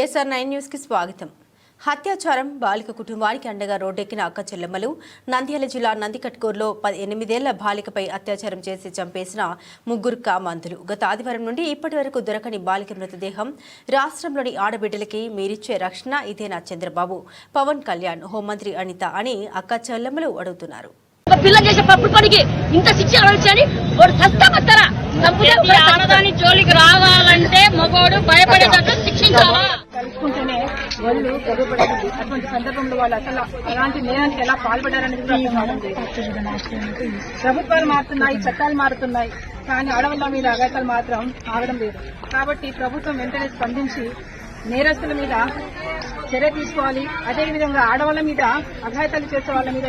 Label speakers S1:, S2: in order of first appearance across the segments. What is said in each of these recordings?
S1: BSR9 news కి స్వాగతం. హత్యాచారం బాలిక కుటుంబానికి అండగా రోడ్డెక్కిన అక్క చెల్లెమ్మలు. నంద్యాల జిల్లా నందికట్కూరులో 8 ఏళ్ల బాలికపై అత్యాచారం చేసి చంపేసిన ముగ్గురు కామాంధులు. గత ఆదివారం నుండి ఇప్పటి వరకు దొరకని బాలిక మృతదేహం. రాష్ట్రంలోని ఆడబిడ్డలకి మీరిచ్చే రక్షణ ఇదేనా చంద్రబాబు, పవన్ కళ్యాణ్, హోంమంత్రి అనిత అని అక్క చెల్లెమ్మలు అడుగుతున్నారు.
S2: పిల్ల చేసే పప్పుడు పనికి ఇంత శిక్ష వచ్చని వాడు సస్తామస్తారా? ఆడదాని జోలికి రావాలంటే మగోడు భయపడేటట్టు శిక్షించాలా?
S3: కలుసుకుంటేనే వాళ్ళు గొడవపడుతుంది. అటువంటి సందర్భంలో వాళ్ళు అసలు అలాంటి నేరానికి ఎలా పాల్పడారనేది ప్రభుత్వాలు మారుతున్నాయి, చట్టాలు మారుతున్నాయి, కానీ ఆడవాళ్ళ మీద అఘాయితాలు మాత్రం ఆగడం లేదు. కాబట్టి ప్రభుత్వం వెంటనే స్పందించి నేరస్తుల మీద చర్య తీసుకోవాలి. అదేవిధంగా ఆడవాళ్ల మీద అఘాయితాలు చేసే వాళ్ళ మీద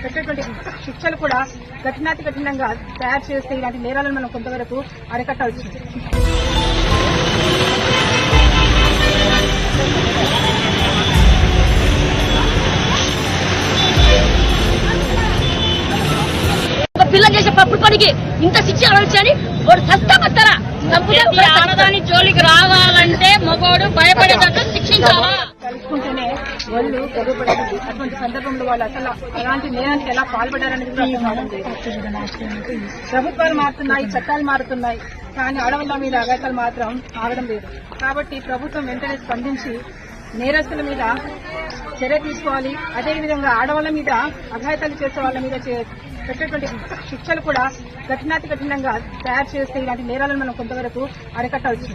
S3: పెట్టేటువంటి శిక్షలు కూడా కఠినాతి కఠినంగా తయారు చేస్తే ఇలాంటి నేరాలను మనం కొంతవరకు అరికట్టవచ్చు.
S2: పిల్ల చేసే పప్పుడు పనికి ఇంత శిక్ష వచ్చని వాడు సస్తామస్తారా? ఆడదాని జోలికి రావాలంటే మగోడు భయపడేటట్టు శిక్షించాలా?
S3: కలుసుకుంటేనే వాళ్ళు గొడవపడుతుంది. అటువంటి సందర్భంలో వాళ్ళు అసలు అలాంటి నేరానికి ఎలా పాల్పడారనేది ప్రభుత్వాలు మారుతున్నాయి, చట్టాలు మారుతున్నాయి, కానీ ఆడవాళ్ళ మీద అఘాయితాలు మాత్రం ఆగడం లేదు. కాబట్టి ప్రభుత్వం వెంటనే స్పందించి నేరస్తుల మీద చర్య తీసుకోవాలి. అదేవిధంగా ఆడవాళ్ల మీద అఘాయితాలు చేసే వాళ్ళ మీద పెట్టేటువంటి శిక్షలు కూడా కఠినాతి కఠినంగా తయారు చేస్తే ఇలాంటి నేరాలను మనం కొంతవరకు అరికట్టవచ్చు.